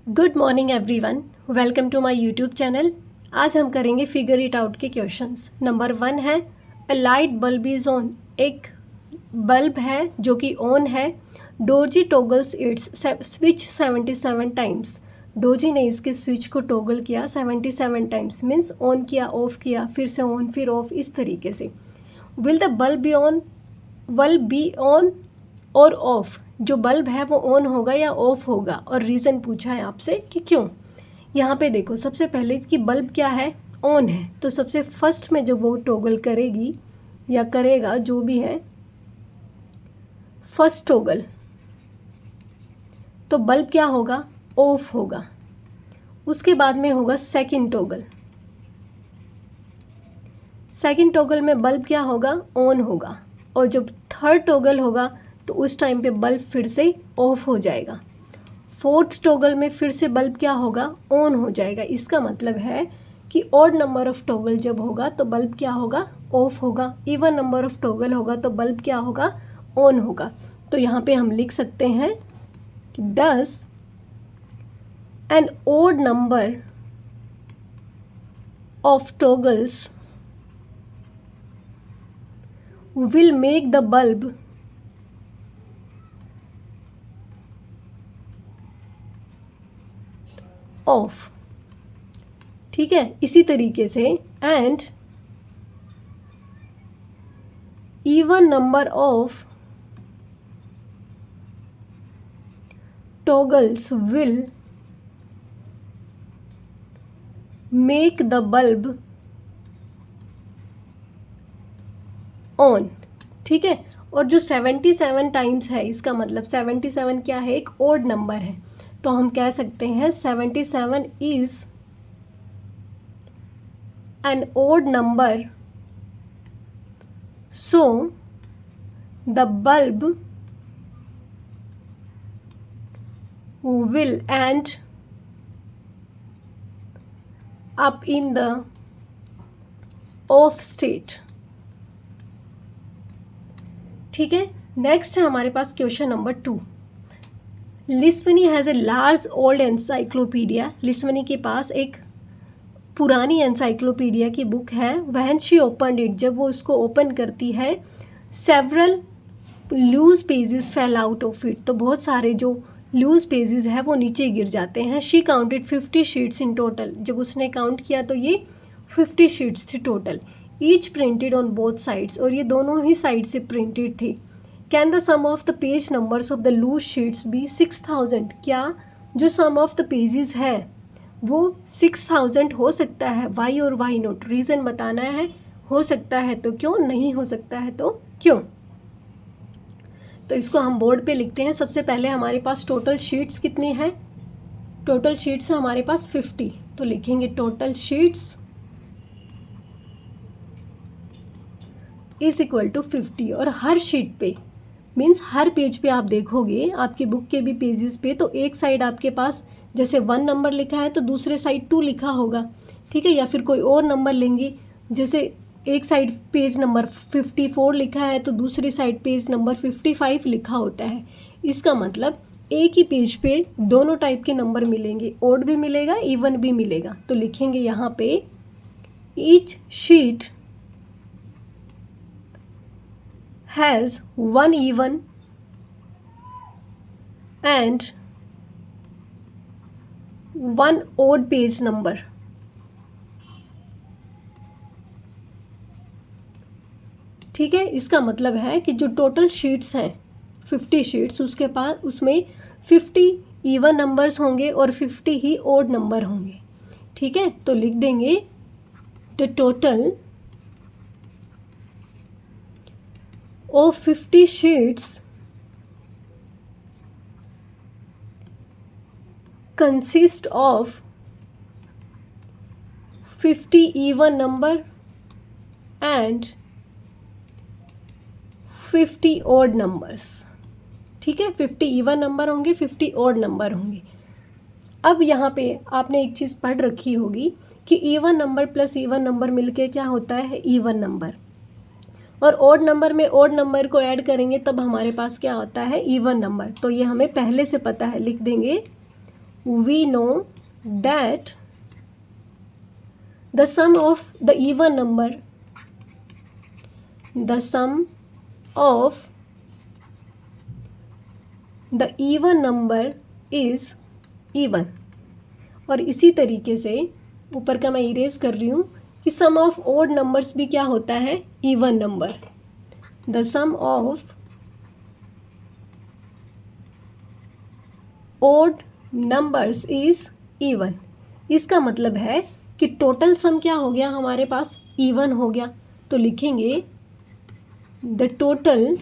Good morning everyone, welcome to my YouTube channel. आज हम करेंगे फिगर इट आउट के क्वेश्चंस। नंबर 1 है a light bulb is on. एक बल्ब है जो कि ऑन है। Dozy toggles its switch 77 times. Dozy ने इसके स्विच को टॉगल किया 77 टाइम्स, मीन्स ऑन किया, ऑफ किया, फिर से ऑन, फिर ऑफ, इस तरीके से। Will the bulb be on और ऑफ। जो बल्ब है वो ऑन होगा या ऑफ होगा, और रीज़न पूछा है आपसे कि क्यों। यहाँ पे देखो, सबसे पहले कि बल्ब क्या है, ऑन है, तो सबसे फर्स्ट में जब वो टॉगल करेगी या करेगा, जो भी है फर्स्ट टॉगल, तो बल्ब क्या होगा, ऑफ होगा। उसके बाद में होगा सेकंड टॉगल। सेकंड टॉगल में बल्ब क्या होगा, ऑन होगा। और जब थर्ड टॉगल होगा तो उस टाइम पे बल्ब फिर से ऑफ हो जाएगा। फोर्थ टॉगल में फिर से बल्ब क्या होगा, ऑन हो जाएगा। इसका मतलब है कि ऑड नंबर ऑफ टॉगल जब होगा तो बल्ब क्या होगा, ऑफ होगा। इवन नंबर ऑफ टॉगल होगा तो बल्ब क्या होगा, ऑन होगा। तो यहाँ पे हम लिख सकते हैं कि thus an odd number of toggles will make the bulb off। ठीक है, इसी तरीके से and even number of toggles will make the bulb on. ठीक है, और जो 77 टाइम्स है, इसका मतलब 77 क्या है, एक ओड नंबर है। तो हम कह सकते हैं 77 is an odd number, so the bulb will end up in the off state। ठीक है, नेक्स्ट है हमारे पास क्वेश्चन नंबर 2। लिस्वनी has a large old encyclopedia. लिस्वनी के पास एक पुरानी एनसाइक्लोपीडिया की बुक है। व्हेन शी ओपनड इट, जब वो उसको ओपन करती है, several loose pages fell out of it, तो बहुत सारे जो लूज पेजेस है वो नीचे गिर जाते हैं। She counted 50 sheets in total. जब उसने काउंट किया तो ये 50 शीट्स थी total. Each printed on both sides, और ये दोनों ही साइड से प्रिंटेड थी। Can the sum of the page numbers of the loose sheets be 6000। क्या जो सम ऑफ द पेजेस है वो 6000 हो सकता है? वाई और वाई नॉट, रीज़न बताना है। हो सकता है तो क्यों, नहीं हो सकता है तो क्यों। तो इसको हम बोर्ड पे लिखते हैं। सबसे पहले हमारे पास टोटल शीट्स कितनी है, टोटल शीट्स है हमारे पास 50, तो लिखेंगे total sheets is equal to 50। और हर शीट पे, मीन्स हर पेज पे आप देखोगे आपकी बुक के भी पेजेस पे, तो एक साइड आपके पास जैसे 1 नंबर लिखा है तो दूसरे साइड 2 लिखा होगा। ठीक है, या फिर कोई और नंबर लेंगे, जैसे एक साइड पेज नंबर 54 लिखा है तो दूसरी साइड पेज नंबर 55 लिखा होता है। इसका मतलब एक ही पेज पे दोनों टाइप के नंबर मिलेंगे, ओड भी मिलेगा, इवन भी मिलेगा। तो लिखेंगे यहाँ पे each sheet has one even and one odd page number। ठीक है, इसका मतलब है कि जो टोटल शीट्स हैं 50 शीट्स, उसके पास उसमें 50 इवन नंबर्स होंगे और 50 ही ओड नंबर होंगे। ठीक है, तो लिख देंगे the total of 50 sheets consist of 50 even number and 50 odd numbers। ठीक है, 50 इवन नंबर होंगे, 50 odd नंबर होंगे। अब यहाँ पे आपने एक चीज़ पढ़ रखी होगी कि even number plus even number मिलके क्या होता है, इवन नंबर। और ओड नंबर में ओड नंबर को ऐड करेंगे तब हमारे पास क्या होता है, इवन नंबर। तो ये हमें पहले से पता है, लिख देंगे we know that the sum of the even number, the sum of the even number is even। और इसी तरीके से ऊपर का मैं इरेज कर रही हूँ कि सम ऑफ ओड नंबर्स भी क्या होता है, even number. The sum of odd numbers is even. इसका मतलब है कि टोटल सम क्या हो गया हमारे पास, इवन हो गया। तो लिखेंगे the total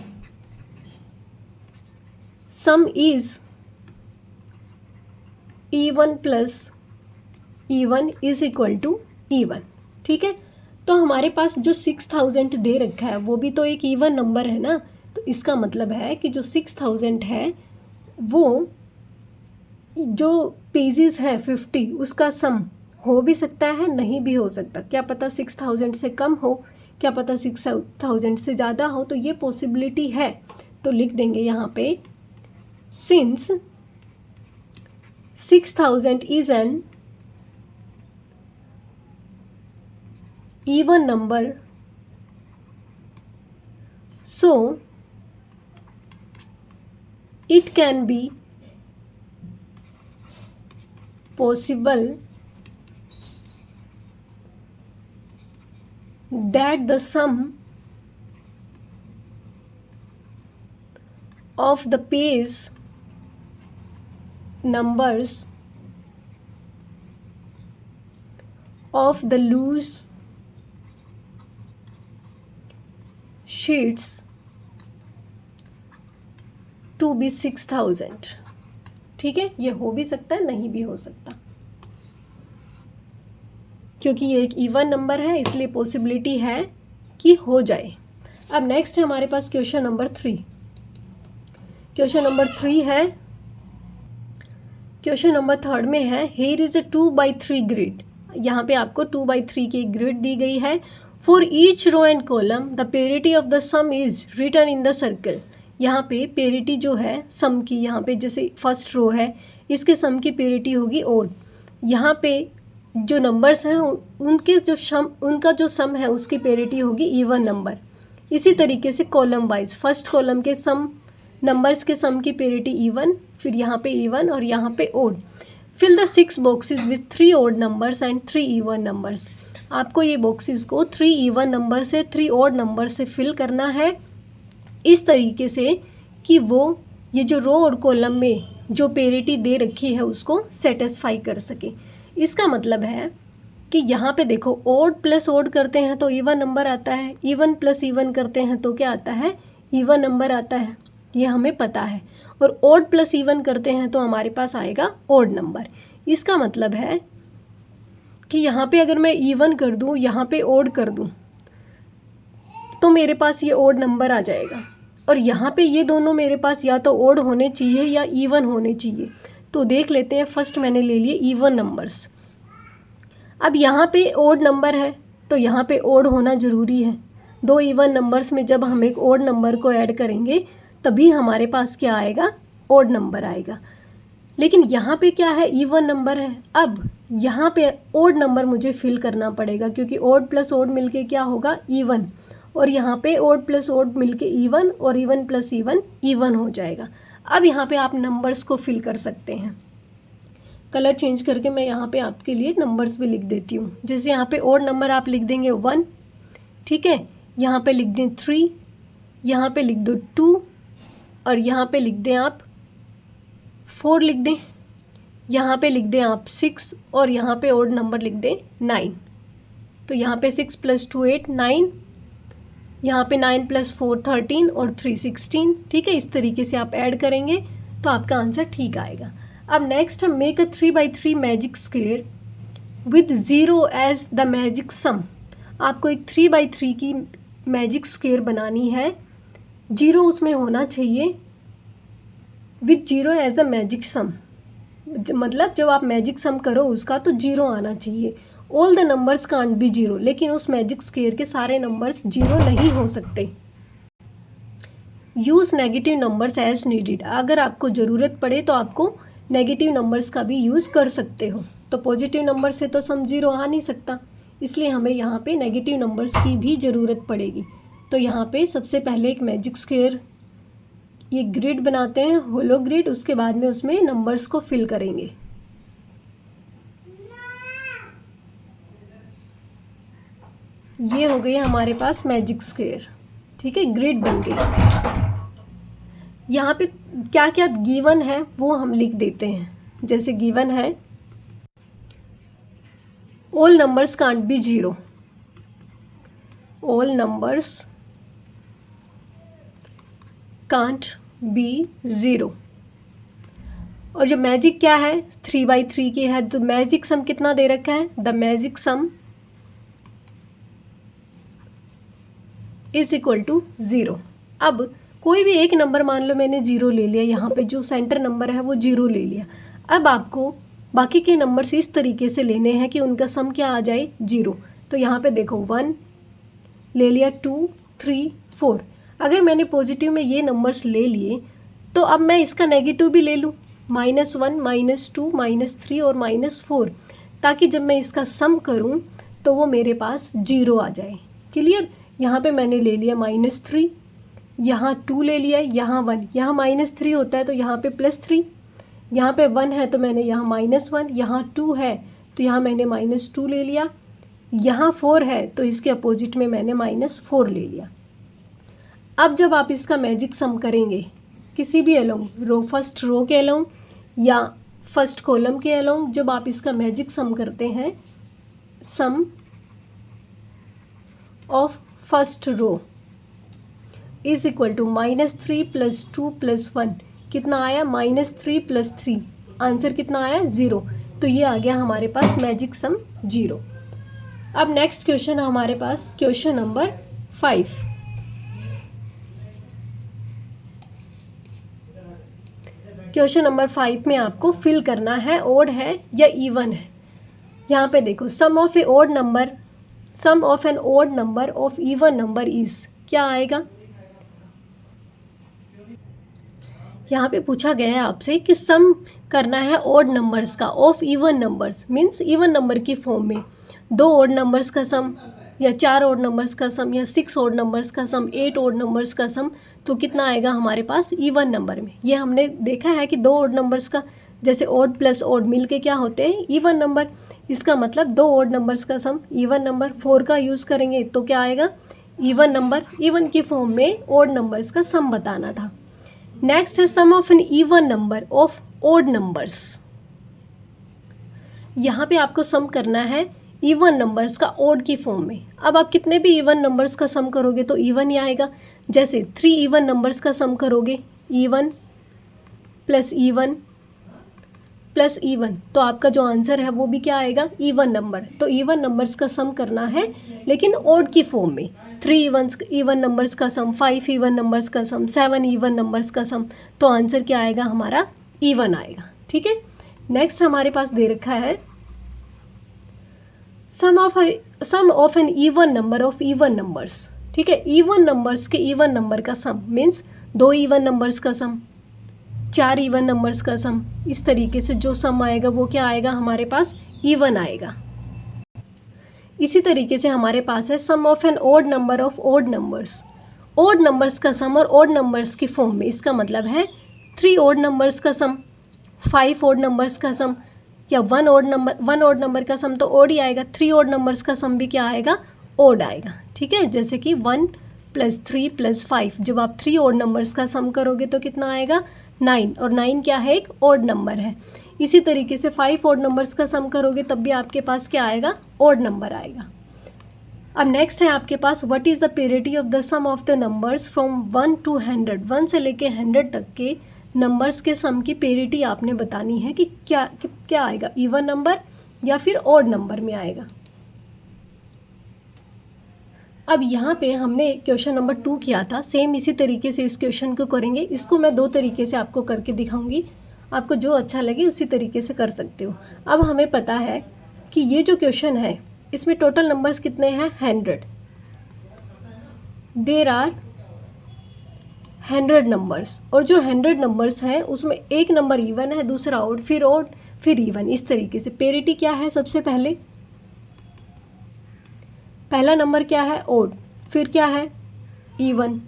sum is even plus even is equal to even. ठीक है, तो हमारे पास जो 6000 दे रखा है वो भी तो एक इवन नंबर है ना। तो इसका मतलब है कि जो 6000 है वो जो पेजेस है 50 उसका सम हो भी सकता है, नहीं भी हो सकता। क्या पता 6000 से कम हो, क्या पता 6000 से ज़्यादा हो, तो ये पॉसिबिलिटी है। तो लिख देंगे यहाँ पे since 6000 is an even number, so it can be possible that the sum of the page numbers of the loose sheets to be 6000। ठीक है, ये हो भी सकता है, नहीं भी हो सकता, क्योंकि ये एक इवन नंबर है इसलिए पॉसिबिलिटी है कि हो जाए। अब नेक्स्ट है हमारे पास क्वेश्चन नंबर 3। क्वेश्चन नंबर 3 है, क्वेश्चन नंबर 3 में है हेयर इज अ 2/3 ग्रिड। यहाँ पे आपको 2/3 की एक ग्रिड दी गई है। For each row and column the parity of the sum is written in the circle. यहाँ पे पेरिटी जो है सम की, यहाँ पे जैसे फर्स्ट रो है इसके सम की पेरिटी होगी ओड। यहाँ पे जो नंबर्स हैं उनके उनका जो सम है उसकी पेरिटी होगी इवन नंबर। इसी तरीके से कॉलम वाइज फर्स्ट कॉलम के सम नंबर्स के सम की पेरिटी इवन, फिर यहाँ पे इवन और यहाँ पे odd. Fill the 6 boxes with 3 odd numbers and 3 even numbers. आपको ये बॉक्सेस को 3 इवन नंबर से 3 ओड नंबर से फिल करना है इस तरीके से कि वो ये जो रो और कॉलम में जो पेरिटी दे रखी है उसको सेटिस्फाई कर सके। इसका मतलब है कि यहाँ पे देखो ओड प्लस ओड करते हैं तो इवन नंबर आता है, इवन प्लस इवन करते हैं तो क्या आता है, इवन नंबर आता है, ये हमें पता है। और ओड प्लस इवन करते हैं तो हमारे पास आएगा ओड नंबर। इसका मतलब है कि यहाँ पे अगर मैं इवन कर दूँ, यहाँ पे ओड कर दूँ तो मेरे पास ये ओड नंबर आ जाएगा। और यहाँ पे ये दोनों मेरे पास या तो ओड होने चाहिए या इवन होने चाहिए। तो देख लेते हैं, फर्स्ट मैंने ले लिए इवन नंबर्स। अब यहाँ पे ओड नंबर है तो यहाँ पे ओड होना ज़रूरी है। 2 इवन नंबर्स में जब हम एक ओड नंबर को ऐड करेंगे तभी हमारे पास क्या आएगा, ओड नंबर आएगा। लेकिन यहाँ पे क्या है, इवन नंबर है। अब यहाँ पे ओड नंबर मुझे फिल करना पड़ेगा क्योंकि ओड प्लस ओड मिलके क्या होगा, इवन। और यहाँ पे ओड प्लस ओड मिलके इवन और इवन प्लस इवन इवन हो जाएगा। अब यहाँ पे आप नंबर्स को फिल कर सकते हैं। कलर चेंज करके मैं यहाँ पे आपके लिए नंबर्स भी लिख देती हूँ। जैसे यहाँ पे ओड नंबर आप लिख देंगे 1, ठीक है, यहाँ पे लिख दें 3, यहाँ पे लिख दो 2 और यहाँ पे लिख दें आप 4 लिख दें, यहाँ पे लिख दें आप 6 और यहाँ पे ओड नंबर लिख दें 9। तो यहाँ पे 6 + 2 8 9, यहाँ पे 9 + 4 13 और 3 16। ठीक है, इस तरीके से आप ऐड करेंगे तो आपका आंसर ठीक आएगा। अब नेक्स्ट हम make a 3/3 magic square with 0 as the magic sum. आपको एक 3/3 की मैजिक स्क्वायर बनानी है, 0 उसमें होना चाहिए, विद 0 एज द मैजिक सम। मतलब जब आप मैजिक सम करो उसका तो 0 आना चाहिए। All the numbers can't be 0, लेकिन उस मैजिक स्क्वायर के सारे नंबर्स 0 नहीं हो सकते। Use negative numbers as needed. अगर आपको ज़रूरत पड़े तो आपको नेगेटिव नंबर्स का भी यूज़ कर सकते हो। तो पॉजिटिव नंबर से तो सम 0 आ नहीं सकता, इसलिए हमें यहाँ पे नेगेटिव नंबर्स की भी ज़रूरत पड़ेगी। तो यहाँ पे सबसे पहले एक मैजिक स्क्वायर ये ग्रिड बनाते हैं, होलो ग्रिड, उसके बाद में उसमें नंबर्स को फिल करेंगे। ये हो गई हमारे पास मैजिक स्क्वायर, ठीक है, ग्रिड बन गई। यहाँ पे क्या क्या गिवन है वो हम लिख देते हैं। जैसे गिवन है all numbers can't be 0, all numbers can't be 0। और जो मैजिक क्या है 3/3 की है, तो मैजिक सम कितना दे रखा है, the magic sum is equal to 0। अब कोई भी एक नंबर मान लो मैंने 0 ले लिया, यहाँ पे जो सेंटर नंबर है वो 0 ले लिया। अब आपको बाकी के नंबर्स इस तरीके से लेने हैं कि उनका सम क्या आ जाए 0। तो यहाँ पे देखो 1 ले लिया, 2, 3, 4। अगर मैंने पॉजिटिव में ये नंबर्स ले लिए तो अब मैं इसका नेगेटिव भी ले लूँ, -1, -2, -3 और -4, ताकि जब मैं इसका सम करूँ तो वो मेरे पास 0 आ जाए। क्लियर। यहाँ पे मैंने ले लिया -3, यहाँ 2 ले लिया, यहाँ 1, यहाँ -3 होता है तो यहाँ पे +3, यहाँ पे 1 है तो मैंने यहाँ -1, यहाँ 2 है तो यहाँ मैंने -2 ले लिया, यहाँ 4 है तो इसके अपोजिट में मैंने -4 ले लिया। अब जब आप इसका मैजिक सम करेंगे किसी भी अलोंग, फर्स्ट रो के अलोंग या फर्स्ट कॉलम के अलोंग, जब आप इसका मैजिक सम करते हैं, sum of first row is equal to -3 + 2 + 1, कितना आया -3 + 3, आंसर कितना आया 0। तो ये आ गया हमारे पास मैजिक सम 0। अब नेक्स्ट क्वेश्चन हमारे पास क्वेश्चन नंबर 5। क्वेश्चन नंबर 5 में आपको फिल करना है ओड है या इवन है। यहाँ पे देखो sum of an odd number of even number is, क्या आएगा। यहाँ पे पूछा गया है आपसे कि सम करना है ओड नंबर्स का of even numbers, means even number की फॉर्म में 2 ओड नंबर्स का सम या 4 ओड नंबर्स का सम या 6 ओड नंबर्स का सम, 8 ओड नंबर्स का सम, तो कितना आएगा हमारे पास इवन नंबर में। ये हमने देखा है कि 2 ओड नंबर्स का, जैसे ओड प्लस ओड मिल के क्या होते हैं इवन नंबर। इसका मतलब 2 ओड नंबर्स का सम इवन नंबर। 4 का यूज़ करेंगे तो क्या आएगा इवन नंबर। इवन की फॉर्म में ओड नंबर्स का सम बताना था। नेक्स्ट है sum of an even number of odd numbers. यहाँ पे आपको सम करना है इवन नंबर्स का ओड की फॉर्म में। अब आप कितने भी इवन नंबर्स का सम करोगे तो इवन ही आएगा। जैसे 3 इवन नंबर्स का सम करोगे, even plus even plus even, तो आपका जो आंसर है वो भी क्या आएगा इवन नंबर। तो इवन नंबर्स का सम करना है लेकिन ओड की फॉर्म में। 3 इवन नंबर्स का सम, 5 इवन नंबर्स का सम, 7 इवन नंबर्स का सम, तो आंसर क्या आएगा हमारा इवन आएगा। ठीक है। नेक्स्ट हमारे पास दे रखा है sum of an even number of even numbers. ठीक है। इवन नंबर्स के इवन नंबर का सम मीन्स 2 इवन नंबर्स का सम, 4 इवन नंबर्स का सम, इस तरीके से जो सम आएगा वो क्या आएगा हमारे पास इवन आएगा। इसी तरीके से हमारे पास है sum of an odd number of odd numbers. Odd numbers का सम और ओड नंबर्स की फॉर्म में, इसका मतलब है 3 ओड नंबर्स का सम, 5 ओड नंबर्स का सम, या 1 ओड नंबर का सम तो ओड ही आएगा। 3 ओड नंबर्स का सम भी क्या आएगा ओड आएगा। ठीक है। जैसे कि 1 + 3 + 5, जब आप 3 ओड नंबर्स का सम करोगे तो कितना आएगा 9, और 9 क्या है एक ओड नंबर है। इसी तरीके से 5 ओड नंबर्स का सम करोगे तब भी आपके पास क्या आएगा ओड नंबर आएगा। अब नेक्स्ट है आपके पास what is the parity of the sum of the numbers from 1 to 100। 1 से लेके 100 तक के नंबर्स के सम की पेरिटी आपने बतानी है कि क्या आएगा इवन नंबर या फिर ओड नंबर में आएगा। अब यहाँ पे हमने क्वेश्चन नंबर 2 किया था, सेम इसी तरीके से इस क्वेश्चन को करेंगे। इसको मैं 2 तरीके से आपको करके दिखाऊंगी, आपको जो अच्छा लगे उसी तरीके से कर सकते हो। अब हमें पता है कि ये जो क्वेश्चन है इसमें टोटल नंबर्स कितने हैं 100। देयर आर 100 नंबर्स, और जो 100 नंबर्स हैं उसमें एक नंबर इवन है, दूसरा ऑड फिर इवन, इस तरीके से। पेरिटी क्या है? सबसे पहले पहला नंबर क्या है? ऑड, फिर क्या है? इवन,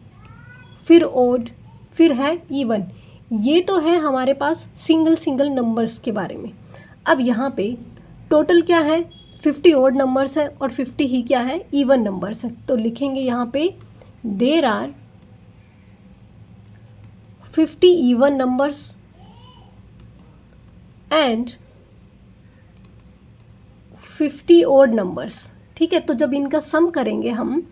फिर ऑड, फिर है इवन। ये तो है हमारे पास सिंगल नंबर्स के बारे में। अब यहाँ पे टोटल क्या है? 50 ऑड नंबर्स है और 50 ही क्या है? इवन नंबर्स है। तो लिखेंगे यहाँ पे there are 50 even numbers and 50 odd numbers. ठीक है, तो जब इनका सम करेंगे हम,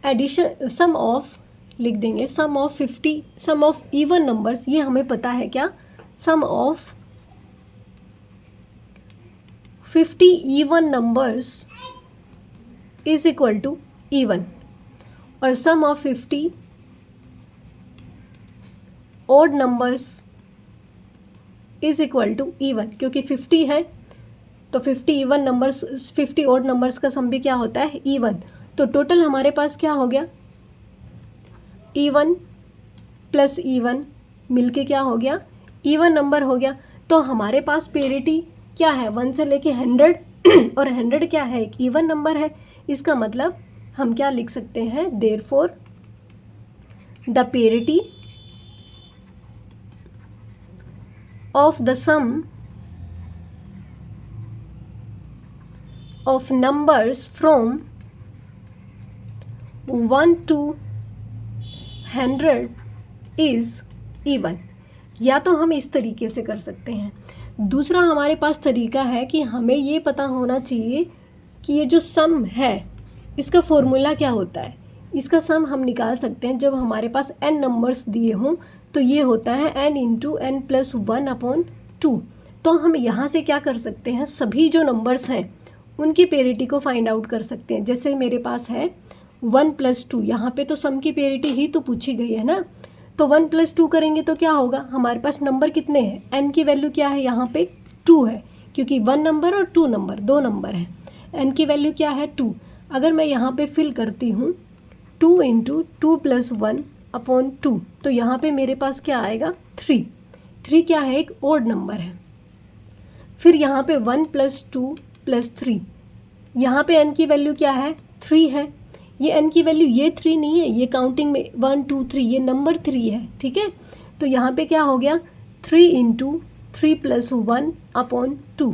एडिशन, सम ऑफ लिख देंगे, sum of 50, sum of even numbers, ये हमें पता है क्या? Sum of 50 even numbers is equal to even, और sum of 50 odd numbers is equal to even, क्योंकि 50 है तो 50 इवन नंबर्स, 50 ऑड नंबर्स का सम भी क्या होता है? इवन। तो टोटल हमारे पास क्या हो गया? इवन प्लस इवन मिलके क्या हो गया? इवन नंबर हो गया। तो हमारे पास पेरिटी क्या है? 1 से लेके 100 और 100 क्या है? एक इवन नंबर है। इसका मतलब हम क्या लिख सकते हैं? Therefore the parity of the sum of numbers from 1 to 100 is even। या तो हम इस तरीके से कर सकते हैं। दूसरा हमारे पास तरीका है कि हमें ये पता होना चाहिए कि ये जो सम है इसका फॉर्मूला क्या होता है। इसका सम हम निकाल सकते हैं जब हमारे पास n नंबर्स दिए हों, तो ये होता है n इंटू n प्लस 1/2। तो हम यहाँ से क्या कर सकते हैं? सभी जो नंबर्स हैं उनकी पेरिटी को फाइंड आउट कर सकते हैं। जैसे मेरे पास है 1 + 2, यहाँ पे तो सम की पेरिटी ही तो पूछी गई है ना। तो 1 + 2 करेंगे तो क्या होगा? हमारे पास नंबर कितने हैं? n की वैल्यू क्या है? यहाँ पे 2 है, क्योंकि 1 नंबर और 2 नंबर, 2 नंबर है। n की वैल्यू क्या है? 2। अगर मैं यहाँ पे फिल करती हूँ 2 इंटू 2 + 1/2, तो यहाँ पे मेरे पास क्या आएगा? 3। 3 क्या है? एक ऑड नंबर है। फिर यहाँ पे 1 + 2 + 3, यहाँ पे n की वैल्यू क्या है? 3 है। ये n की वैल्यू, ये 3 नहीं है, ये काउंटिंग में 1 2 3, ये नंबर 3 है। ठीक है, तो यहाँ पे क्या हो गया? 3 इंटू 3 + 1/2,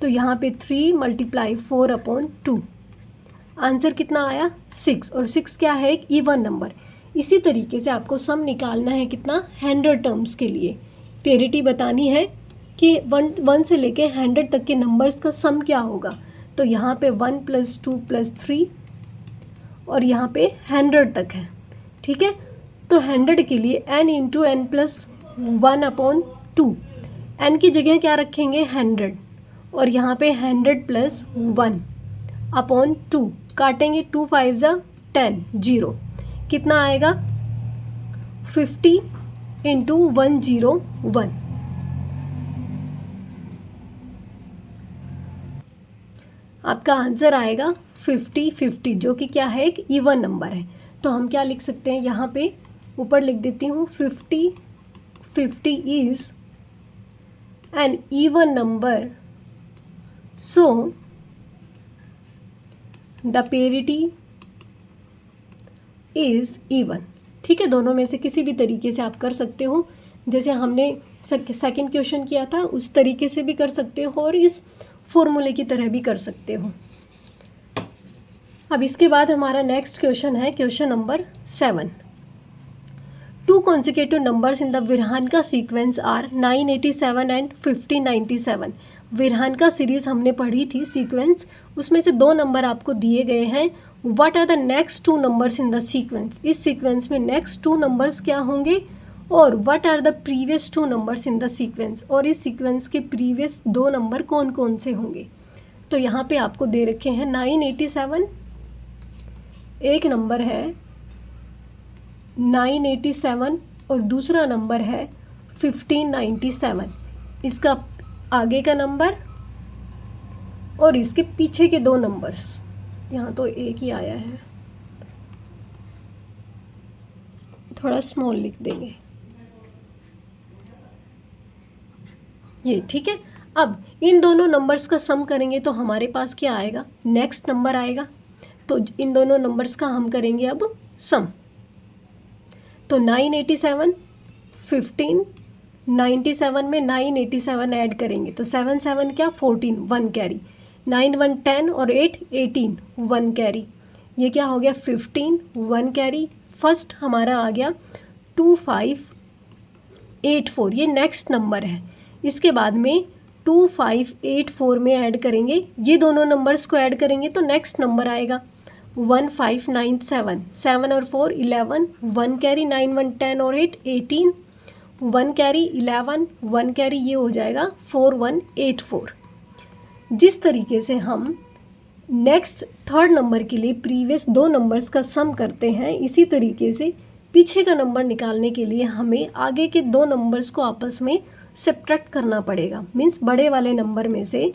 तो यहाँ पे 3 × 4/2। आंसर कितना आया? 6। और 6 क्या है? एक इवन नंबर। इसी तरीके से आपको सम निकालना है कितना? 100 टर्म्स के लिए पेरिटी बतानी है कि 1 से लेके 100 तक के नंबर्स का सम क्या होगा। तो यहाँ पे 1 + 2 + 3 और यहाँ पे 100 तक है। ठीक है, तो 100 के लिए n into n plus 1/2, n की जगह क्या रखेंगे? 100, और यहाँ पे 100 + 1/2 काटेंगे, 2 5 ज़ा 10, 0, कितना आएगा? 50 इंटू 101। आपका आंसर आएगा 50, जो कि क्या है? एक इवन नंबर है। तो हम क्या लिख सकते हैं? यहाँ पे ऊपर लिख देती हूँ 50 is an even number, so the parity is even. ठीक है, दोनों में से किसी भी तरीके से आप कर सकते हो। जैसे हमने सेकंड क्वेश्चन किया था उस तरीके से भी कर सकते हो, और इस फॉर्मूले की तरह भी कर सकते हो। अब इसके बाद हमारा नेक्स्ट क्वेश्चन है question number 7। 2 consecutive numbers in the Virahanka sequence are 987 and 1597। Virahanka series हमने पढ़ी थी सीक्वेंस, उसमें से 2 नंबर आपको दिए गए हैं। What are the next 2 numbers in the sequence? इस सीक्वेंस में नेक्स्ट 2 नंबर्स क्या होंगे, और what are the previous 2 numbers in the sequence, और इस सीक्वेंस के प्रीवियस 2 नंबर कौन कौन से होंगे। तो यहाँ पे आपको दे रखे हैं 987, एक नंबर है 987 और दूसरा नंबर है 1597। इसका आगे का नंबर और इसके पीछे के 2 नंबर्स, यहाँ तो एक ही आया है, थोड़ा स्मॉल लिख देंगे ये, ठीक है। अब इन दोनों नंबर्स का सम करेंगे तो हमारे पास क्या आएगा, नेक्स्ट नंबर आएगा। तो इन दोनों नंबर्स का हम करेंगे अब सम। तो 987, 15, 97 में 987 ऐड करेंगे तो 7 7 क्या 14, 1 कैरी, 9 1 10 और 8 18, 1 कैरी। ये क्या हो गया 15, 1 कैरी। फर्स्ट हमारा आ गया 2584, ये नेक्स्ट नंबर है। इसके बाद में 2584 में ऐड करेंगे, ये दोनों नंबर्स को ऐड करेंगे तो नेक्स्ट नंबर आएगा 1597, 7 और 4 11, 1 कैरी, 9 1 10 और 8 18, 1 कैरी 11, 1 कैरी, ये हो जाएगा 4184। जिस तरीके से हम नेक्स्ट थर्ड नंबर के लिए प्रीवियस दो नंबर्स का सम करते हैं, इसी तरीके से पीछे का नंबर निकालने के लिए हमें आगे के दो नंबर्स को आपस में सब्ट्रैक्ट करना पड़ेगा। मीन्स बड़े वाले नंबर में से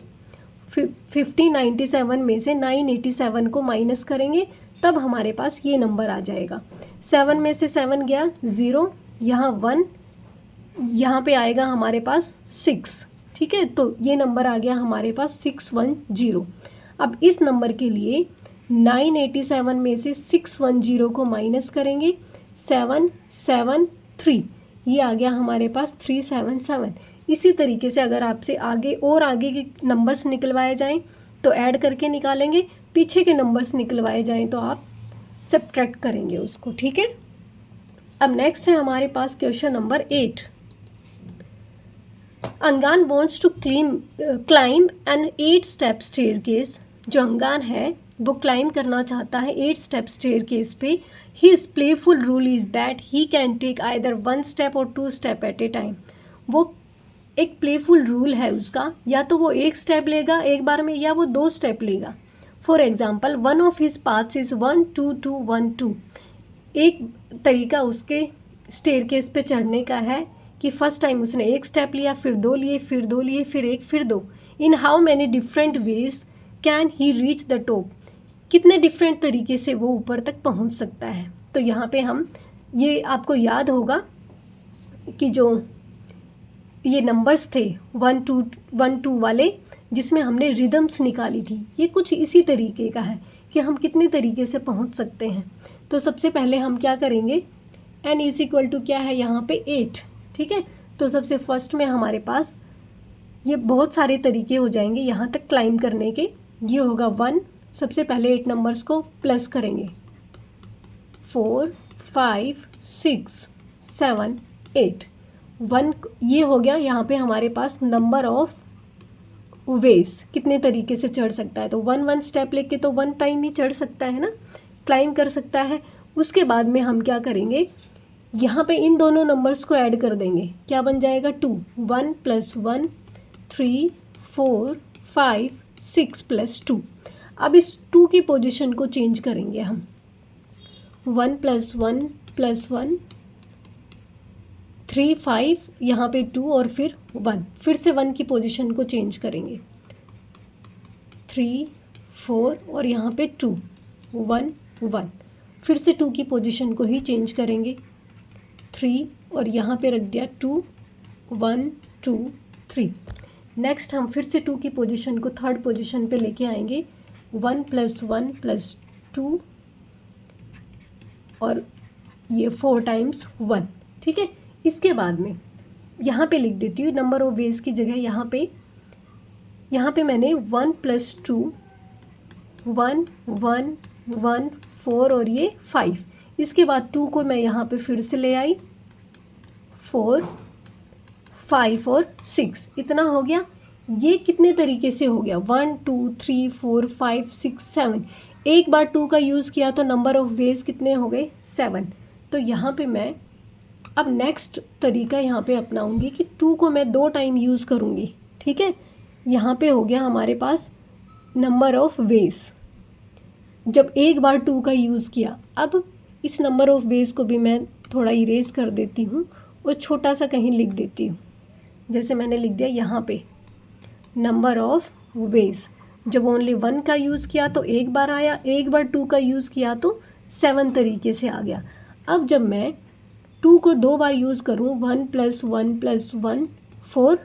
1597 में से 987 को माइनस करेंगे, तब हमारे पास ये नंबर आ जाएगा। 7 में से 7 गया 0, यहाँ 1, यहाँ पे आएगा हमारे पास 6, ठीक है। तो ये नंबर आ गया हमारे पास 610। अब इस नंबर के लिए 987 में से 610 को माइनस करेंगे, 773, ये आ गया हमारे पास 377। इसी तरीके से अगर आपसे आगे और आगे के नंबर्स निकलवाए जाएं तो ऐड करके निकालेंगे, पीछे के नंबर्स निकलवाए जाएं तो आप सब्ट्रैक्ट करेंगे उसको, ठीक है। अब नेक्स्ट है हमारे पास question number 8। Angan wants to climb an 8 step staircase. जो अंगान है वो क्लाइंब करना चाहता है 8 स्टेप स्टेयरकेस पे। His playful rule is that he can take either 1 step और 2 स्टेप एट ए टाइम। वो एक प्लेफुल रूल है उसका, या तो वो 1 स्टेप लेगा एक बार में, या वो 2 स्टेप लेगा। For example, one of his paths is 1 2 2 1 2। एक तरीका उसके स्टेयरकेस पे चढ़ने का है कि फर्स्ट टाइम उसने 1 स्टेप लिया, फिर 2 लिए, फिर 2 लिए, फिर 1, फिर 2। In how many different ways can he reach the top. कितने डिफरेंट तरीके से वो ऊपर तक पहुंच सकता है। तो यहाँ पे हम, ये आपको याद होगा कि जो ये नंबर्स थे 1 2 1 2 वाले, जिसमें हमने रिदम्स निकाली थी, ये कुछ इसी तरीके का है कि हम कितने तरीके से पहुंच सकते हैं। तो सबसे पहले हम क्या करेंगे, n इज इक्वल टू क्या है यहाँ पे 8, ठीक है। तो सबसे फर्स्ट में हमारे पास ये बहुत सारे तरीके हो जाएंगे यहाँ तक क्लाइंब करने के। ये होगा 1, सबसे पहले 8 नंबर्स को प्लस करेंगे, 4 5 6 7 8, 1, ये हो गया यहाँ पे हमारे पास नंबर ऑफ वेज, कितने तरीके से चढ़ सकता है। तो 1 स्टेप लेके तो 1 टाइम ही चढ़ सकता है ना, क्लाइंब कर सकता है। उसके बाद में हम क्या करेंगे, यहाँ पे इन दोनों नंबर्स को ऐड कर देंगे, क्या बन जाएगा 2, 1 + 1 3 4 5 6 + 2। अब इस 2 की पोजीशन को चेंज करेंगे हम, 1 + 1 + 1 3 5, यहाँ पे 2 और फिर 1, फिर से 1 की पोजीशन को चेंज करेंगे, 3 4 और यहाँ पे 2 1 1, फिर से 2 की पोजीशन को ही चेंज करेंगे, 3 और यहाँ पे रख दिया 2 1 2 3। नेक्स्ट हम फिर से 2 की पोजीशन को थर्ड पोजीशन पे लेके आएंगे, 1 + 1 + 2 और ये 4 टाइम्स 1, ठीक है। इसके बाद में यहाँ पे लिख देती हूँ नंबर ऑफ वेज की जगह, यहाँ पे मैंने 1 + 2 1 1 1 4 और ये 5। इसके बाद 2 को मैं यहाँ पे फिर से ले आई, 4 5 और 6, इतना हो गया। ये कितने तरीके से हो गया, 1 2 3 4 5 6 7। एक बार 2 का यूज़ किया तो नंबर ऑफ वेज कितने हो गए 7। तो यहाँ पे मैं अब नेक्स्ट तरीका यहाँ पे अपनाऊंगी कि 2 को मैं 2 टाइम यूज़ करूँगी, ठीक है। यहाँ पे हो गया हमारे पास नंबर ऑफ वेज, जब एक बार 2 का यूज़ किया। अब इस नंबर ऑफ वेज को भी मैं थोड़ा इरेज कर देती हूँ और छोटा सा कहीं लिख देती हूँ, जैसे मैंने लिख दिया यहाँ पे नंबर ऑफ वेज। जब ओनली 1 का यूज़ किया तो एक बार आया, एक बार 2 का यूज़ किया तो 7 तरीके से आ गया। अब जब मैं टू को 2 बार यूज़ करूँ, 1 + 1 + 1 4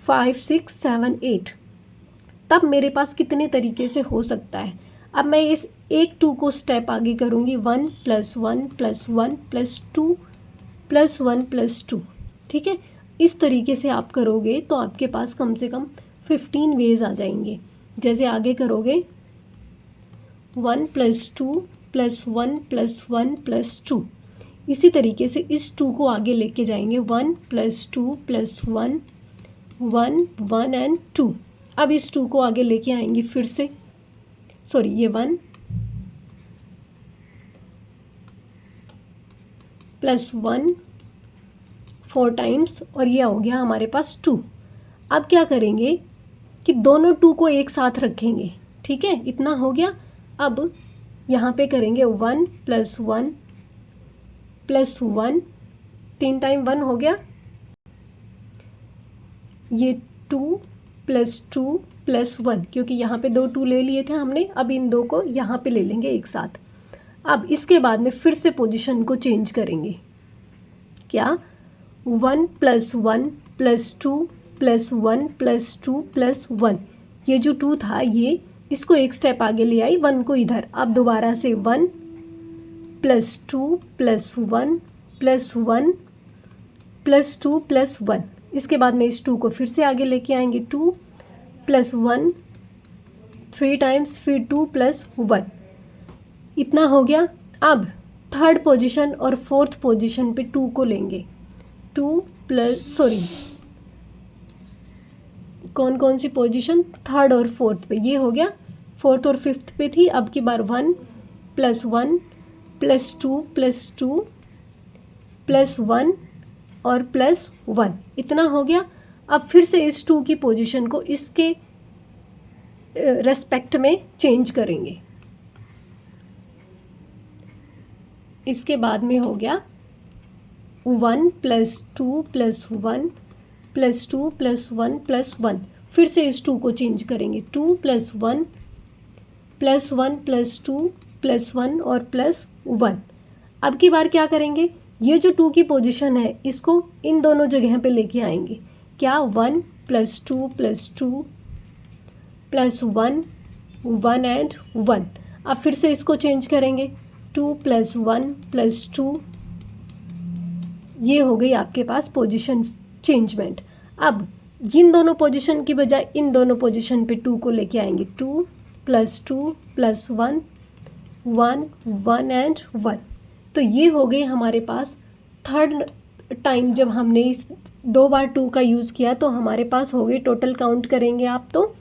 5 6 7 8, तब मेरे पास कितने तरीके से हो सकता है। अब मैं इस एक 2 को स्टेप आगे करूँगी, 1 + 1 + 1 + 2 + 1 + 2, ठीक है। इस तरीके से आप करोगे तो आपके पास कम से कम 15 वेज आ जाएंगे। जैसे आगे करोगे 1 + 2 + 1 + 1 + 2, इसी तरीके से इस 2 को आगे लेके जाएंगे, 1 + 2 + 1 1 1 एंड 2। अब इस 2 को आगे लेके आएंगे फिर से, सॉरी ये 1 + 1 4 टाइम्स, और ये हो गया हमारे पास 2। अब क्या करेंगे कि दोनों 2 को एक साथ रखेंगे, ठीक है, इतना हो गया। अब यहाँ पे करेंगे 1 + 1 + 1, 3 टाइम 1 हो गया, ये 2 + 2 + 1, क्योंकि यहाँ पे 2 2 ले लिए थे हमने, अब इन 2 को यहाँ पे ले लेंगे एक साथ। अब इसके बाद में फिर से पोजीशन को चेंज करेंगे, क्या 1 + 1 + 2 + 1 + 2 + 1, ये जो 2 था ये, इसको एक स्टेप आगे ले आई, 1 को इधर। अब दोबारा से 1 + 2 + 1 + 1 + 2 + 1, इसके बाद में इस 2 को फिर से आगे लेके आएंगे, 2 + 1 3 टाइम्स, फिर 2 + 1, इतना हो गया। अब थर्ड पोजीशन और फोर्थ पोजीशन पे 2 को लेंगे, 2 + सॉरी कौन कौन सी पोजीशन, थर्ड और फोर्थ पे, ये हो गया, फोर्थ और फिफ्थ पे थी। अब की बार 1 + 1 + 2 + 2 + 1 और +1, इतना हो गया। अब फिर से इस 2 की पोजीशन को इसके रेस्पेक्ट में चेंज करेंगे। इसके बाद में हो गया 1 + 2 + 1 + 2 + 1 + 1, फिर से इस 2 को चेंज करेंगे, 2 + 1 + 1 + 2 + 1 और +1। अब की बार क्या करेंगे, ये जो 2 की पोजीशन है इसको इन दोनों जगह पे लेके आएंगे, क्या 1 + 2 + 2 + 1 1 एंड 1। अब फिर से इसको चेंज करेंगे, 2 + 1 + 2, ये हो गई आपके पास पोजीशन चेंजमेंट। अब इन दोनों पोजीशन की बजाय इन दोनों पोजीशन पे 2 को लेके आएंगे, 2 + 2 + 1 1 1 एंड 1। तो ये हो गई हमारे पास थर्ड टाइम जब हमने इस 2 बार 2 का यूज़ किया, तो हमारे पास हो गए, टोटल काउंट करेंगे आप तो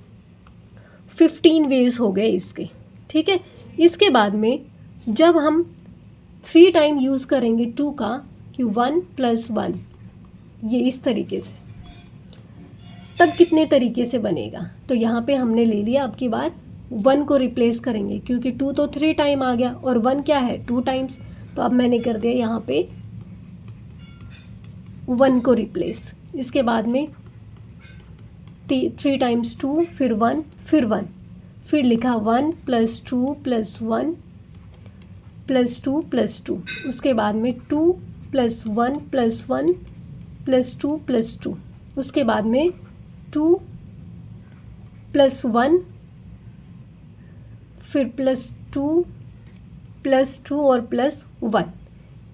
15 वेज हो गए इसके, ठीक है। इसके बाद में जब हम 3 टाइम यूज़ करेंगे 2 का, कि 1 + 1, ये इस तरीके से, तब कितने तरीके से बनेगा। तो यहाँ पे हमने ले लिया, अब की बार 1 को रिप्लेस करेंगे, क्योंकि 2 तो 3 टाइम आ गया और 1 क्या है 2 टाइम्स, तो अब मैंने कर दिया यहाँ पे 1 को रिप्लेस। इसके बाद में 3 टाइम्स 2, फिर 1, फिर 1, फिर लिखा 1 + 2 + 1 + 2 + 2, उसके बाद में 2 + 1 + 1 + 2 + 2, उसके बाद में 2 + 1, फिर +2 +2 और +1,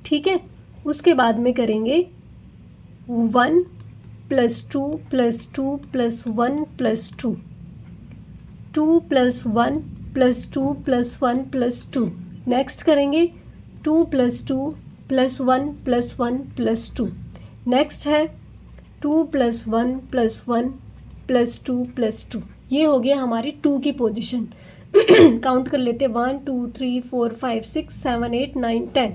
ठीक है। उसके बाद में करेंगे 1 + 2 + 2 + 1 + 2, 2 + 1 + 2 + 1 + 2, नेक्स्ट करेंगे 2 + 2 + 1 + 1 + 2, नेक्स्ट है 2 + 1 + 1 + 2 + 2। ये हो गया हमारी 2 की पोजीशन। काउंट कर लेते, 1 2 3 4 5 6 7 8 9 10,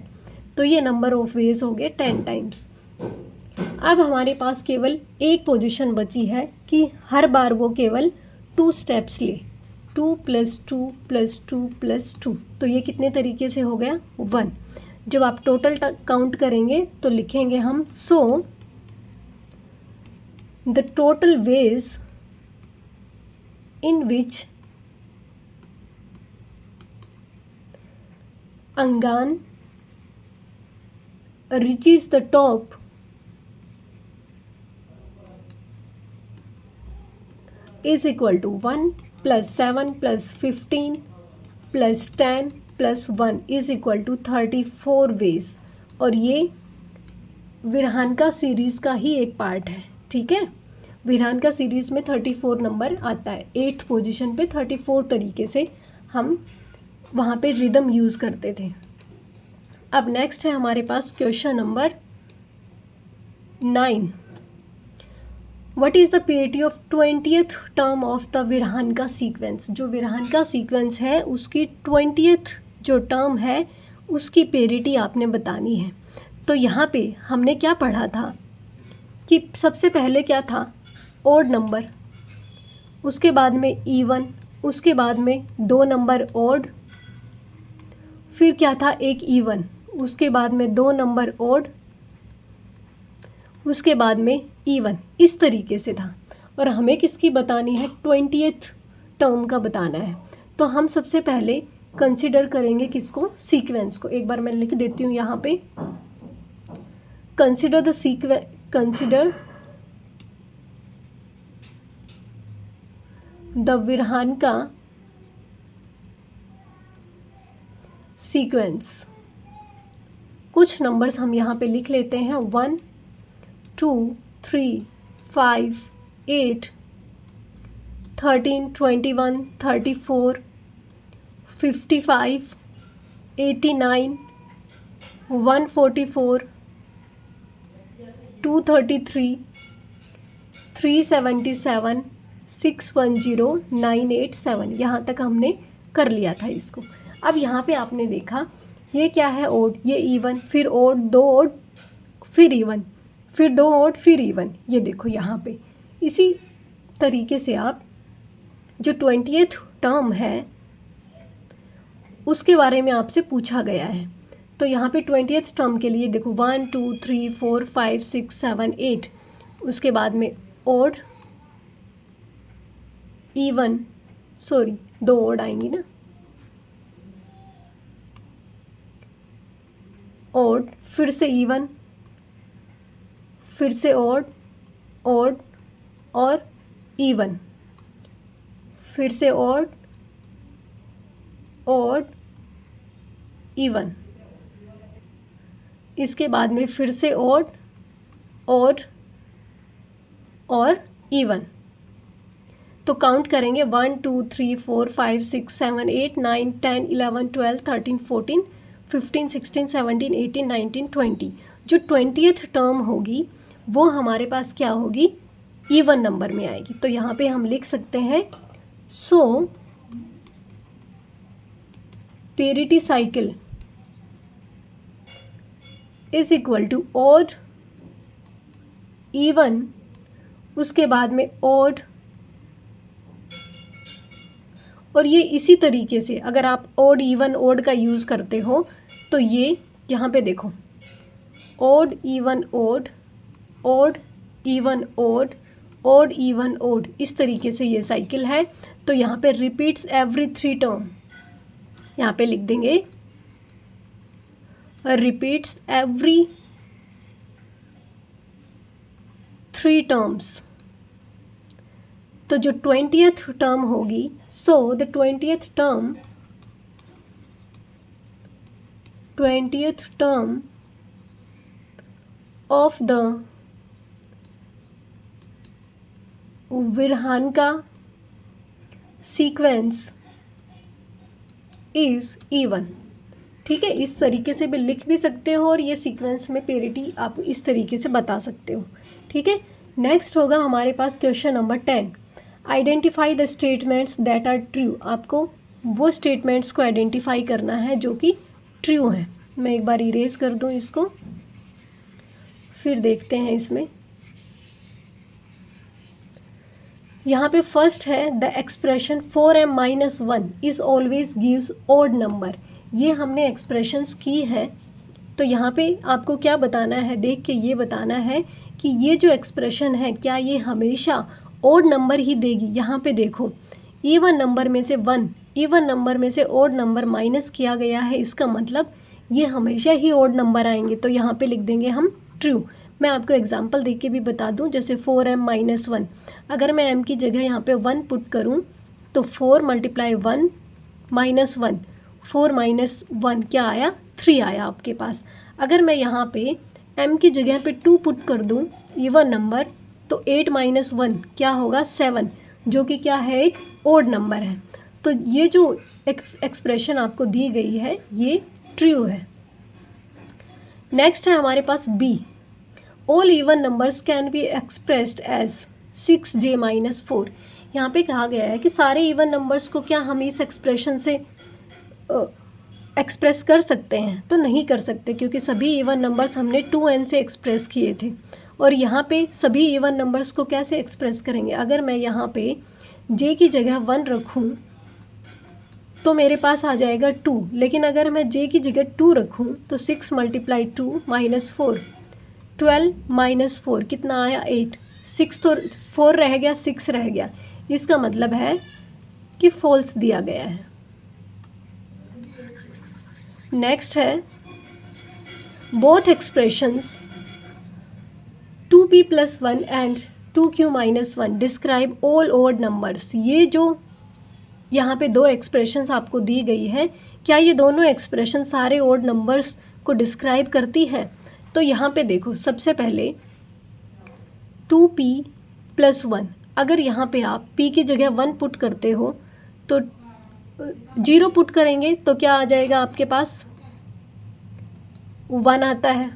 तो ये नंबर ऑफ वेज हो गए 10 टाइम्स। अब हमारे पास केवल एक पोजीशन बची है कि हर बार वो केवल 2 स्टेप्स ले, 2 + 2 + 2 + 2, तो ये कितने तरीके से हो गया 1। जब आप टोटल काउंट करेंगे तो लिखेंगे हम, so the total ways in which Angan reaches the top is equal to 1 plus 7 plus 15 plus 10 plus 1 is equal to 34 ways। और ये विरहानका सीरीज़ का ही एक पार्ट है, ठीक है। विरहानका सीरीज़ में 34 नंबर आता है, 8th पोजीशन पे 34 तरीके से हम वहाँ पे रिदम यूज़ करते थे। अब नेक्स्ट है हमारे पास question number 9। What is the parity of 20th term of the Virahanka sequence. जो विरहानका सीक्वेंस है उसकी 20th जो टर्म है उसकी पेरिटी आपने बतानी है। तो यहाँ पे हमने क्या पढ़ा था कि सबसे पहले क्या था, ओड नंबर, उसके बाद में इवन, उसके बाद में 2 नंबर ओड, फिर क्या था एक इवन, उसके बाद में 2 नंबर ओड, उसके बाद में इवन, इस तरीके से था। और हमें किसकी बतानी है, 20th टर्म का बताना है। तो हम सबसे पहले कंसिडर करेंगे किसको, सीक्वेंस को। एक बार मैं लिख देती हूँ यहाँ पे, कंसिडर द विरहानका सीक्वेंस। कुछ नंबर्स हम यहाँ पे लिख लेते हैं, 1 2 3 5 8 13 21 34 55 89 144 233 377 610 987। यहाँ तक हमने कर लिया था इसको। अब यहाँ पे आपने देखा ये क्या है, ओड, ये इवन, फिर ओड, 2 ओड, फिर इवन, फिर 2 ओड, फिर इवन। ये देखो यहाँ पे इसी तरीके से आप जो 20th टर्म है उसके बारे में आपसे पूछा गया है। तो यहाँ पे 20th टर्म के लिए देखो 1 2 3 4 5 6 7 8, उसके बाद में ओड, इवन, सॉरी 2 ओड आएंगी ना, ओड, फिर से इवन, फिर से ओड, ओड और इवन, फिर से ओड, ओड, इवन, इसके बाद में फिर से ओड, ओड और इवन। तो काउंट करेंगे 1 2 3 4 5 6 7 8 9 10 11 12 13 14 15 16 17 18 19 20। जो 20th टर्म होगी वो हमारे पास क्या होगी, इवन नंबर में आएगी। तो यहाँ पे हम लिख सकते हैं, so parity cycle is equal to odd, even, उसके बाद में ओड, और ये इसी तरीके से अगर आप ओड इवन ओड का यूज़ करते हो तो ये यहाँ पे देखो, odd even odd, odd even odd, odd even odd, इस तरीके से ये साइकिल है। तो यहाँ पे रिपीट्स एवरी 3 टर्म, यहाँ पे लिख देंगे रिपीट्स एवरी 3 टर्म्स। तो जो 20th टर्म होगी, so the 20th term of the Virahanka sequence is even. ठीक है, इस तरीके से भी लिख भी सकते हो और ये सीक्वेंस में पेरिटी आप इस तरीके से बता सकते हो। ठीक है, नेक्स्ट होगा हमारे पास question number 10। Identify the statements that are true. आपको वो स्टेटमेंट्स को आइडेंटिफाई करना है जो कि ट्रू हैं। मैं एक बार इरेज कर दूं इसको, फिर देखते हैं इसमें। यहाँ पे फर्स्ट है the expression 4m-1 is always gives odd number. ये हमने एक्सप्रेशंस की है, तो यहाँ पे आपको क्या बताना है, देख के ये बताना है कि ये जो एक्सप्रेशन है क्या ये हमेशा ऑड नंबर ही देगी। यहाँ पे देखो, इवन नंबर में से 1, इवन नंबर में से ऑड नंबर माइनस किया गया है, इसका मतलब ये हमेशा ही ओड नंबर आएंगे, तो यहाँ पे लिख देंगे हम ट्रू। मैं आपको एग्जांपल देके भी बता दूं, जैसे 4m-1, अगर मैं m की जगह यहाँ पे 1 पुट करूँ तो 4 × 1 -1, 4 - 1 क्या आया, 3 आया आपके पास। अगर मैं यहाँ पे m की जगह पे 2 पुट कर दूँ इवन नंबर, तो 8 - 1 क्या होगा, 7, जो कि क्या है, एक ओड नंबर है। तो ये जो एक्सप्रेशन आपको दी गई है ये ट्रू है। नेक्स्ट है हमारे पास B, all even numbers can be expressed as 6j-4। यहाँ पे कहा गया है कि सारे इवन नंबर्स को क्या हम इस एक्सप्रेशन से एक्सप्रेस कर सकते हैं, तो नहीं कर सकते, क्योंकि सभी इवन नंबर्स हमने 2n से एक्सप्रेस किए थे। और यहाँ पे सभी इवन नंबर्स को कैसे एक्सप्रेस करेंगे, अगर मैं यहाँ पे j की जगह 1 रखूँ तो मेरे पास आ जाएगा 2, लेकिन अगर मैं j की जगह 2 रखूँ तो 6 × 2 - 4, 12 - 4 कितना आया, 8, 6 तो 4 रह गया, 6 रह गया, इसका मतलब है कि फॉल्स दिया गया है। नेक्स्ट है both expressions 2p + 1 and 2q - 1 describe all odd numbers. ये जो यहाँ पे दो एक्सप्रेशंस आपको दी गई है, क्या ये दोनों एक्सप्रेशन सारे ओड नंबर्स को डिस्क्राइब करती है? तो यहाँ पे देखो, सबसे पहले 2p + 1, अगर यहाँ पे आप p की जगह 1 पुट करते हो तो 0 पुट करेंगे तो क्या आ जाएगा आपके पास, 1 आता है।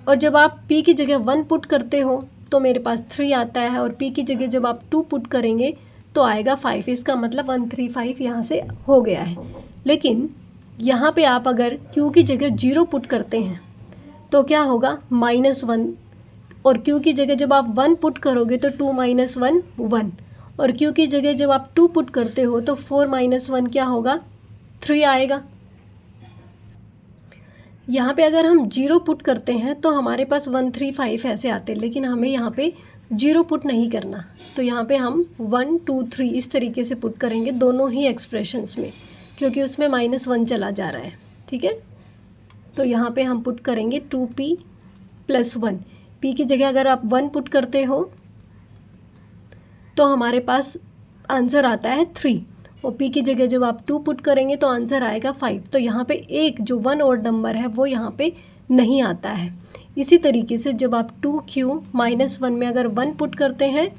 और जब आप p की जगह 1 पुट करते हो तो मेरे पास 3 आता है, और p की जगह जब आप 2 पुट करेंगे तो आएगा 5। इसका मतलब 135 यहाँ से हो गया है। लेकिन यहाँ पे आप अगर q की जगह 0 पुट करते हैं तो क्या होगा, -1, और q की जगह जब आप 1 पुट करोगे तो 2 - 1 1, और q की जगह जब आप 2 पुट करते हो तो 4 - 1 क्या होगा, 3 आएगा। यहाँ पे अगर हम 0 पुट करते हैं तो हमारे पास 135 ऐसे आते हैं, लेकिन हमें यहाँ पे 0 पुट नहीं करना, तो यहाँ पे हम 1 2 3 इस तरीके से पुट करेंगे दोनों ही एक्सप्रेशंस में, क्योंकि उसमें -1 चला जा रहा है, ठीक है। तो यहाँ पे हम पुट करेंगे 2p + 1, p की जगह अगर आप 1 पुट करते हो तो हमारे पास आंसर आता है 3, और p की जगह जब आप 2 पुट करेंगे तो आंसर आएगा 5। तो यहाँ पे एक जो 1 ओड नंबर है वो यहाँ पे नहीं आता है। इसी तरीके से जब आप 2q - 1 में अगर 1 पुट करते हैं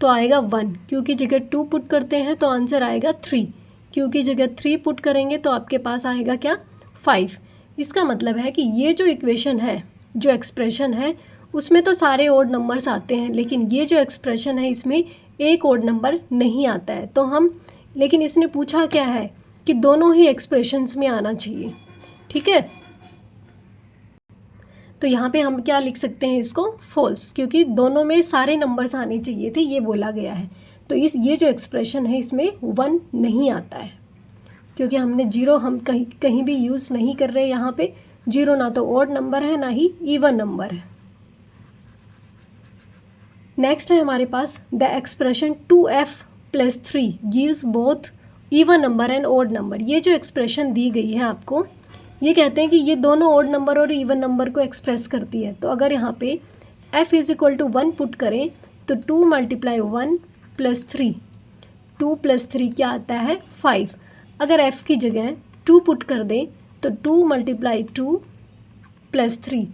तो आएगा 1, q की जगह 2 पुट करते हैं तो आंसर आएगा 3, q की जगह 3 पुट करेंगे तो आपके पास आएगा क्या, 5। इसका मतलब है कि ये जो इक्वेशन है, जो एक्सप्रेशन है, उसमें तो सारे ओड नंबर्स आते हैं, लेकिन ये जो एक्सप्रेशन है इसमें एक ओड नंबर नहीं आता है। तो हम, लेकिन इसने पूछा क्या है कि दोनों ही एक्सप्रेशंस में आना चाहिए, ठीक है। तो यहाँ पे हम क्या लिख सकते हैं इसको, फॉल्स, क्योंकि दोनों में सारे नंबर्स आने चाहिए थे, ये बोला गया है। तो ये जो एक्सप्रेशन है इसमें 1 नहीं आता है, क्योंकि हमने 0 हम कहीं भी यूज़ नहीं कर रहे। यहाँ पे 0 ना तो ओड नंबर है ना ही इवन नंबर है। नेक्स्ट है हमारे पास the expression 2f + 3 gives both even number and odd number. ये जो एक्सप्रेशन दी गई है आपको, ये कहते हैं कि ये दोनों ओड नंबर और इवन नंबर को एक्सप्रेस करती है। तो अगर यहाँ पे f = 1 पुट करें तो 2 × 1 + 3, 2 + 3 क्या आता है, 5। अगर f की जगह 2 पुट कर दें तो 2 × 2 + 3,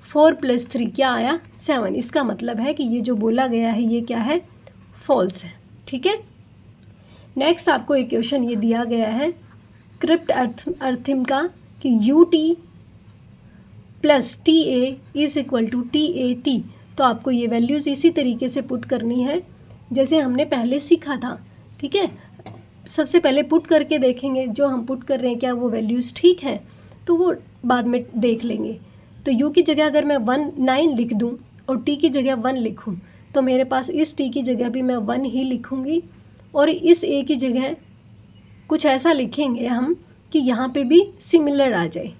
4 + 3 क्या आया, 7। इसका मतलब है कि ये जो बोला गया है ये क्या है, फॉल्स है, ठीक है। नेक्स्ट आपको इक्वेशन ये दिया गया है क्रिप्ट अर्थम का कि ut + ta = tat। तो आपको ये वैल्यूज़ इसी तरीके से पुट करनी है जैसे हमने पहले सीखा था, ठीक है। सबसे पहले पुट करके देखेंगे जो हम पुट कर रहे हैं क्या वो वैल्यूज़ ठीक है, तो वो बाद में देख लेंगे। तो u की जगह अगर मैं 9 लिख दूं और t की जगह 1 लिखूं तो मेरे पास इस t की जगह भी मैं 1 ही लिखूंगी, और इस a की जगह कुछ ऐसा लिखेंगे हम कि यहाँ पे भी सिमिलर आ जाए।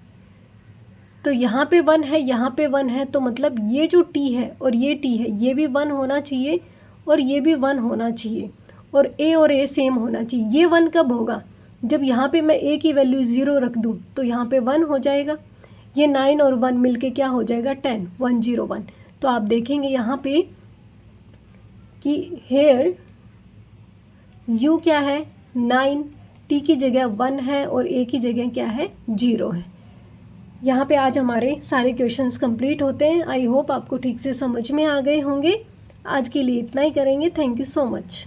तो यहाँ पे 1 है, यहाँ पे 1 है, तो मतलब ये जो t है और ये t है ये भी 1 होना चाहिए और ये भी 1 होना चाहिए, और a और a सेम होना चाहिए। ये 1 कब होगा, जब यहाँ पे मैं a की वैल्यू 0 रख दूँ तो यहाँ पे 1 हो जाएगा, ये 9 और 1 मिलके क्या हो जाएगा 10, 101। तो आप देखेंगे यहाँ पे कि हेयर u क्या है 9, t की जगह 1 है और a की जगह क्या है 0 है। यहाँ पे आज हमारे सारे क्वेश्चंस कंप्लीट होते हैं। आई होप आपको ठीक से समझ में आ गए होंगे। आज के लिए इतना ही करेंगे। Thank you so much.